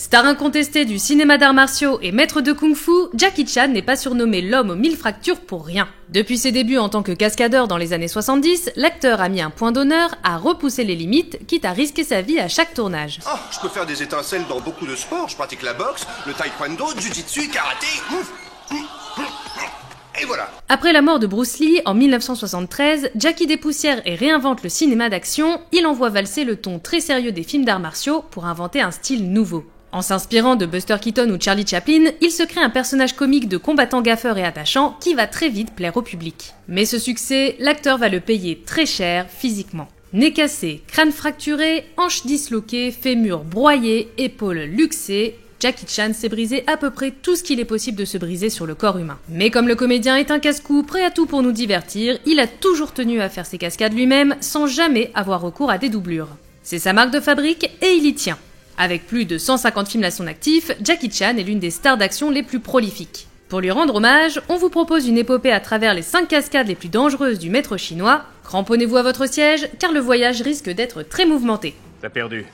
Star incontesté du cinéma d'arts martiaux et maître de kung-fu, Jackie Chan n'est pas surnommé l'homme aux 1000 fractures pour rien. Depuis ses débuts en tant que cascadeur dans les années 70, l'acteur a mis un point d'honneur à repousser les limites, quitte à risquer sa vie à chaque tournage. Oh, je peux faire des étincelles dans beaucoup de sports. Je pratique la boxe, le taekwondo, le jiu-jitsu, karaté. Et voilà. Après la mort de Bruce Lee en 1973, Jackie dépoussière et réinvente le cinéma d'action, il envoie valser le ton très sérieux des films d'arts martiaux pour inventer un style nouveau. En s'inspirant de Buster Keaton ou Charlie Chaplin, il se crée un personnage comique de combattant gaffeur et attachant qui va très vite plaire au public. Mais ce succès, l'acteur va le payer très cher physiquement. Nez cassé, crâne fracturé, hanches disloquées, fémur broyé, épaules luxées, Jackie Chan s'est brisé à peu près tout ce qu'il est possible de se briser sur le corps humain. Mais comme le comédien est un casse-cou prêt à tout pour nous divertir, il a toujours tenu à faire ses cascades lui-même sans jamais avoir recours à des doublures. C'est sa marque de fabrique et il y tient. Avec plus de 150 films à son actif, Jackie Chan est l'une des stars d'action les plus prolifiques. Pour lui rendre hommage, on vous propose une épopée à travers les 5 cascades les plus dangereuses du maître chinois. Cramponnez-vous à votre siège, car le voyage risque d'être très mouvementé. T'as perdu.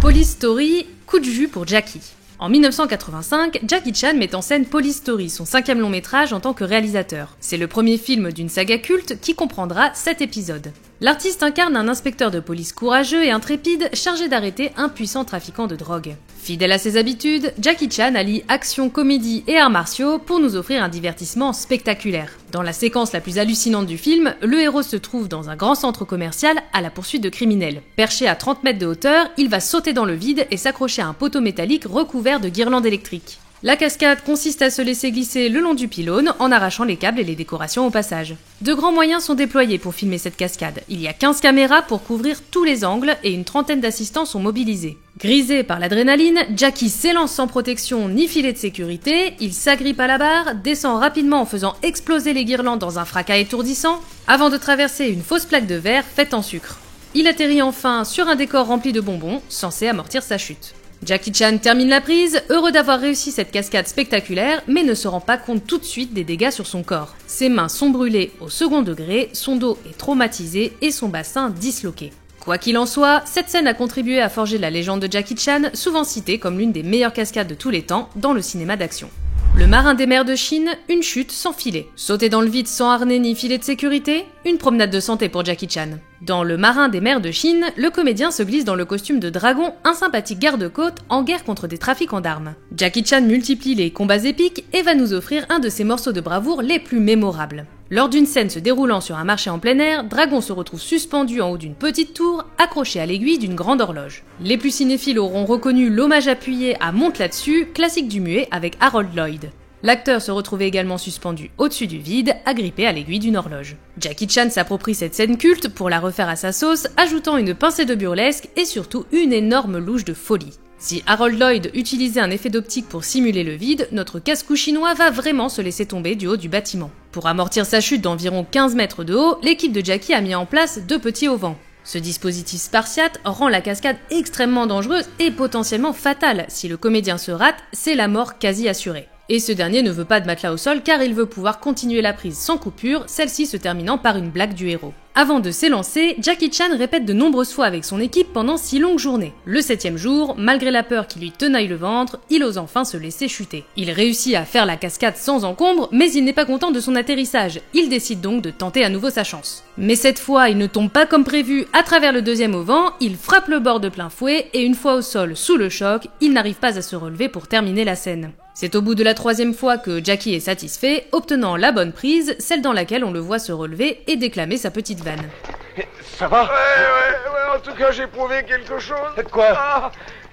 Police Story, coup de jus pour Jackie. En 1985, Jackie Chan met en scène Police Story, son 5e long métrage en tant que réalisateur. C'est le premier film d'une saga culte qui comprendra 7 épisodes. L'artiste incarne un inspecteur de police courageux et intrépide chargé d'arrêter un puissant trafiquant de drogue. Fidèle à ses habitudes, Jackie Chan allie action, comédie et arts martiaux pour nous offrir un divertissement spectaculaire. Dans la séquence la plus hallucinante du film, le héros se trouve dans un grand centre commercial à la poursuite de criminels. Perché à 30 mètres de hauteur, il va sauter dans le vide et s'accrocher à un poteau métallique recouvert de guirlandes électriques. La cascade consiste à se laisser glisser le long du pylône en arrachant les câbles et les décorations au passage. De grands moyens sont déployés pour filmer cette cascade. Il y a 15 caméras pour couvrir tous les angles et une trentaine d'assistants sont mobilisés. Grisé par l'adrénaline, Jackie s'élance sans protection ni filet de sécurité, il s'agrippe à la barre, descend rapidement en faisant exploser les guirlandes dans un fracas étourdissant, avant de traverser une fausse plaque de verre faite en sucre. Il atterrit enfin sur un décor rempli de bonbons, censé amortir sa chute. Jackie Chan termine la prise, heureux d'avoir réussi cette cascade spectaculaire, mais ne se rend pas compte tout de suite des dégâts sur son corps. Ses mains sont brûlées au second degré, son dos est traumatisé et son bassin disloqué. Quoi qu'il en soit, cette scène a contribué à forger la légende de Jackie Chan, souvent citée comme l'une des meilleures cascades de tous les temps dans le cinéma d'action. Le marin des mers de Chine, une chute sans filet. Sauter dans le vide sans harnais ni filet de sécurité, une promenade de santé pour Jackie Chan. Dans Le marin des mers de Chine, le comédien se glisse dans le costume de dragon, un sympathique garde-côte en guerre contre des trafiquants d'armes. Jackie Chan multiplie les combats épiques et va nous offrir un de ses morceaux de bravoure les plus mémorables. Lors d'une scène se déroulant sur un marché en plein air, Dragon se retrouve suspendu en haut d'une petite tour, accroché à l'aiguille d'une grande horloge. Les plus cinéphiles auront reconnu l'hommage appuyé à Monte là-dessus, classique du muet avec Harold Lloyd. L'acteur se retrouvait également suspendu au-dessus du vide, agrippé à l'aiguille d'une horloge. Jackie Chan s'approprie cette scène culte pour la refaire à sa sauce, ajoutant une pincée de burlesque et surtout une énorme louche de folie. Si Harold Lloyd utilisait un effet d'optique pour simuler le vide, notre casse-cou chinois va vraiment se laisser tomber du haut du bâtiment. Pour amortir sa chute d'environ 15 mètres de haut, l'équipe de Jackie a mis en place 2 petits auvents. Ce dispositif spartiate rend la cascade extrêmement dangereuse et potentiellement fatale. Si le comédien se rate, c'est la mort quasi assurée. Et ce dernier ne veut pas de matelas au sol car il veut pouvoir continuer la prise sans coupure, celle-ci se terminant par une blague du héros. Avant de s'élancer, Jackie Chan répète de nombreuses fois avec son équipe pendant 6 longues journées. Le 7e jour, malgré la peur qui lui tenaille le ventre, il ose enfin se laisser chuter. Il réussit à faire la cascade sans encombre, mais il n'est pas content de son atterrissage. Il décide donc de tenter à nouveau sa chance. Mais cette fois, il ne tombe pas comme prévu à travers le 2e auvent, il frappe le bord de plein fouet et une fois au sol, sous le choc, il n'arrive pas à se relever pour terminer la scène. C'est au bout de la 3e fois que Jackie est satisfait, obtenant la bonne prise, celle dans laquelle on le voit se relever et déclamer sa petite vanne. Ça va? Ouais, en tout cas j'ai prouvé quelque chose. Quoi? Ah,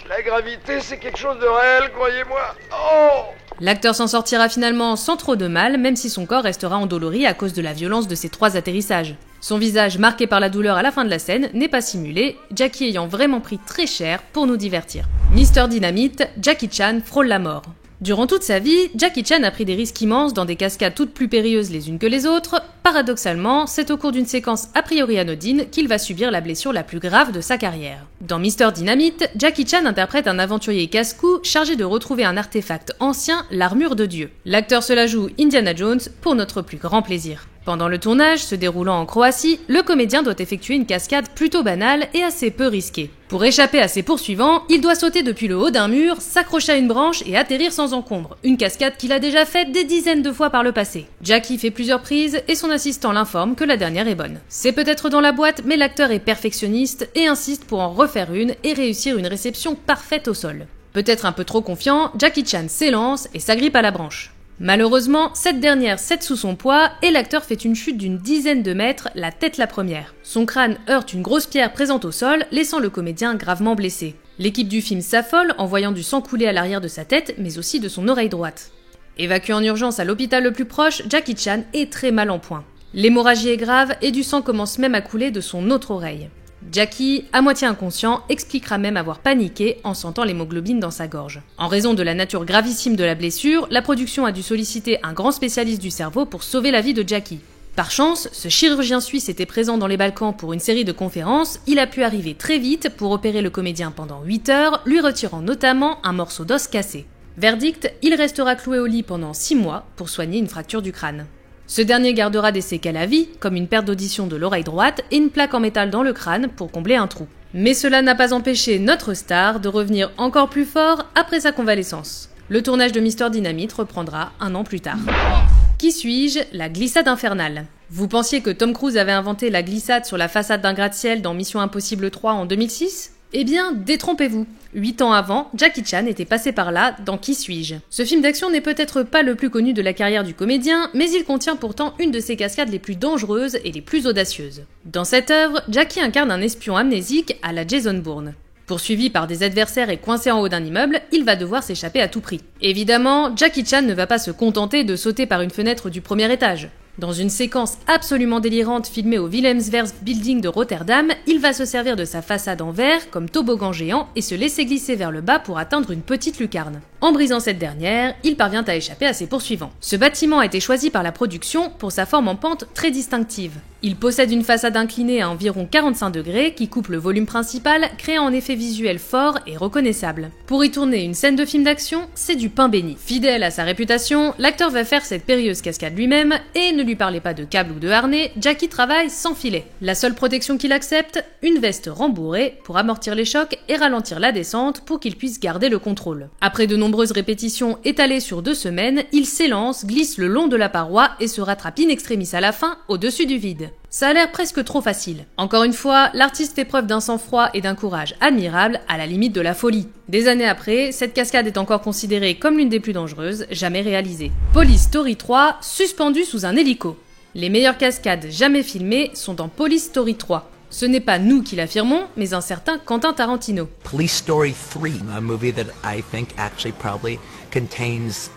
la gravité c'est quelque chose de réel, croyez-moi. Oh! L'acteur s'en sortira finalement sans trop de mal, même si son corps restera endolori à cause de la violence de ses 3 atterrissages. Son visage, marqué par la douleur à la fin de la scène, n'est pas simulé, Jackie ayant vraiment pris très cher pour nous divertir. Mr Dynamite, Jackie Chan frôle la mort. Durant toute sa vie, Jackie Chan a pris des risques immenses dans des cascades toutes plus périlleuses les unes que les autres. Paradoxalement, c'est au cours d'une séquence a priori anodine qu'il va subir la blessure la plus grave de sa carrière. Dans Mr Dynamite, Jackie Chan interprète un aventurier casse-cou chargé de retrouver un artefact ancien, l'armure de Dieu. L'acteur se la joue Indiana Jones pour notre plus grand plaisir. Pendant le tournage, se déroulant en Croatie, le comédien doit effectuer une cascade plutôt banale et assez peu risquée. Pour échapper à ses poursuivants, il doit sauter depuis le haut d'un mur, s'accrocher à une branche et atterrir sans encombre. Une cascade qu'il a déjà faite des dizaines de fois par le passé. Jackie fait plusieurs prises et son assistant l'informe que la dernière est bonne. C'est peut-être dans la boîte, mais l'acteur est perfectionniste et insiste pour en refaire une et réussir une réception parfaite au sol. Peut-être un peu trop confiant, Jackie Chan s'élance et s'agrippe à la branche. Malheureusement, cette dernière cède sous son poids et l'acteur fait une chute d'une dizaine de mètres, la tête la première. Son crâne heurte une grosse pierre présente au sol, laissant le comédien gravement blessé. L'équipe du film s'affole en voyant du sang couler à l'arrière de sa tête, mais aussi de son oreille droite. Évacué en urgence à l'hôpital le plus proche, Jackie Chan est très mal en point. L'hémorragie est grave et du sang commence même à couler de son autre oreille. Jackie, à moitié inconscient, expliquera même avoir paniqué en sentant l'hémoglobine dans sa gorge. En raison de la nature gravissime de la blessure, la production a dû solliciter un grand spécialiste du cerveau pour sauver la vie de Jackie. Par chance, ce chirurgien suisse était présent dans les Balkans pour une série de conférences, il a pu arriver très vite pour opérer le comédien pendant 8 heures, lui retirant notamment un morceau d'os cassé. Verdict, il restera cloué au lit pendant 6 mois pour soigner une fracture du crâne. Ce dernier gardera des séquelles à vie, comme une perte d'audition de l'oreille droite et une plaque en métal dans le crâne pour combler un trou. Mais cela n'a pas empêché notre star de revenir encore plus fort après sa convalescence. Le tournage de Mr Dynamite reprendra 1 an plus tard. Qui suis-je? La glissade infernale. Vous pensiez que Tom Cruise avait inventé la glissade sur la façade d'un gratte-ciel dans Mission Impossible 3 en 2006? Eh bien, détrompez-vous. 8 ans avant, Jackie Chan était passé par là dans Qui suis-je? Ce film d'action n'est peut-être pas le plus connu de la carrière du comédien, mais il contient pourtant une de ses cascades les plus dangereuses et les plus audacieuses. Dans cette œuvre, Jackie incarne un espion amnésique à la Jason Bourne. Poursuivi par des adversaires et coincé en haut d'un immeuble, il va devoir s'échapper à tout prix. Évidemment, Jackie Chan ne va pas se contenter de sauter par une fenêtre du premier étage. Dans une séquence absolument délirante filmée au Willemswerf Building de Rotterdam, il va se servir de sa façade en verre comme toboggan géant et se laisser glisser vers le bas pour atteindre une petite lucarne. En brisant cette dernière, il parvient à échapper à ses poursuivants. Ce bâtiment a été choisi par la production pour sa forme en pente très distinctive. Il possède une façade inclinée à environ 45 degrés qui coupe le volume principal, créant un effet visuel fort et reconnaissable. Pour y tourner une scène de film d'action, c'est du pain béni. Fidèle à sa réputation, l'acteur va faire cette périlleuse cascade lui-même et ne lui parlez pas de câble ou de harnais, Jackie travaille sans filet. La seule protection qu'il accepte, une veste rembourrée pour amortir les chocs et ralentir la descente pour qu'il puisse garder le contrôle. Après de nombreuses répétitions étalées sur 2 semaines, il s'élance, glisse le long de la paroi et se rattrape in extremis à la fin, au-dessus du vide. Ça a l'air presque trop facile. Encore une fois, l'artiste fait preuve d'un sang-froid et d'un courage admirable, à la limite de la folie. Des années après, cette cascade est encore considérée comme l'une des plus dangereuses jamais réalisées. Police Story 3, suspendu sous un hélico. Les meilleures cascades jamais filmées sont dans Police Story 3. Ce n'est pas nous qui l'affirmons, mais un certain Quentin Tarantino. Police Story 3, a movie that I think actually probably contains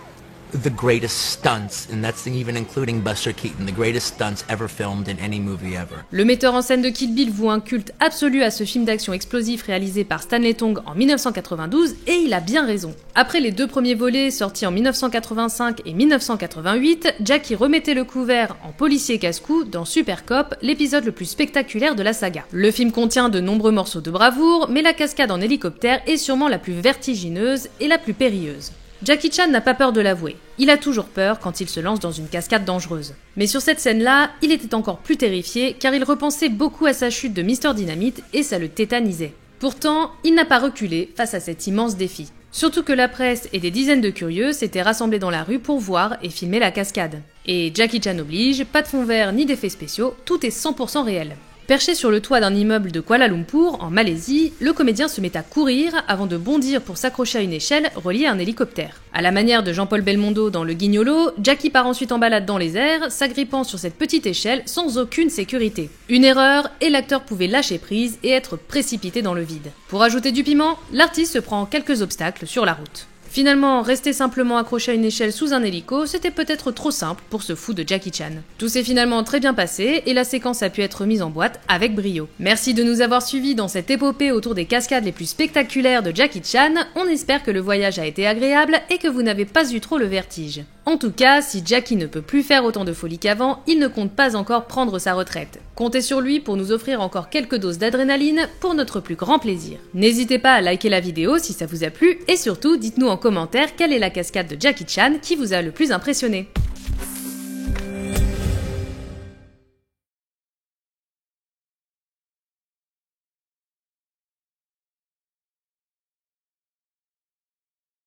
the greatest stunts, and that's even including Buster Keaton, the greatest stunts ever filmed in any movie ever. Le metteur en scène de Kill Bill voue un culte absolu à ce film d'action explosif réalisé par Stanley Tong en 1992, et il a bien raison. Après les 2 premiers volets sortis en 1985 et 1988, Jackie remettait le couvert en policier casse-cou dans Super Cop, l'épisode le plus spectaculaire de la saga. Le film contient de nombreux morceaux de bravoure, mais la cascade en hélicoptère est sûrement la plus vertigineuse et la plus périlleuse. Jackie Chan n'a pas peur de l'avouer. Il a toujours peur quand il se lance dans une cascade dangereuse. Mais sur cette scène-là, il était encore plus terrifié car il repensait beaucoup à sa chute de Mr Dynamite et ça le tétanisait. Pourtant, il n'a pas reculé face à cet immense défi. Surtout que la presse et des dizaines de curieux s'étaient rassemblés dans la rue pour voir et filmer la cascade. Et Jackie Chan oblige, pas de fond vert ni d'effets spéciaux, tout est 100% réel. Perché sur le toit d'un immeuble de Kuala Lumpur, en Malaisie, le comédien se met à courir avant de bondir pour s'accrocher à une échelle reliée à un hélicoptère. À la manière de Jean-Paul Belmondo dans Le Guignolo, Jackie part ensuite en balade dans les airs, s'agrippant sur cette petite échelle sans aucune sécurité. Une erreur, et l'acteur pouvait lâcher prise et être précipité dans le vide. Pour ajouter du piment, l'artiste se prend quelques obstacles sur la route. Finalement, rester simplement accroché à une échelle sous un hélico, c'était peut-être trop simple pour ce fou de Jackie Chan. Tout s'est finalement très bien passé et la séquence a pu être mise en boîte avec brio. Merci de nous avoir suivis dans cette épopée autour des cascades les plus spectaculaires de Jackie Chan. On espère que le voyage a été agréable et que vous n'avez pas eu trop le vertige. En tout cas, si Jackie ne peut plus faire autant de folie qu'avant, il ne compte pas encore prendre sa retraite. Comptez sur lui pour nous offrir encore quelques doses d'adrénaline pour notre plus grand plaisir. N'hésitez pas à liker la vidéo si ça vous a plu et surtout dites-nous en commentaire quelle est la cascade de Jackie Chan qui vous a le plus impressionné.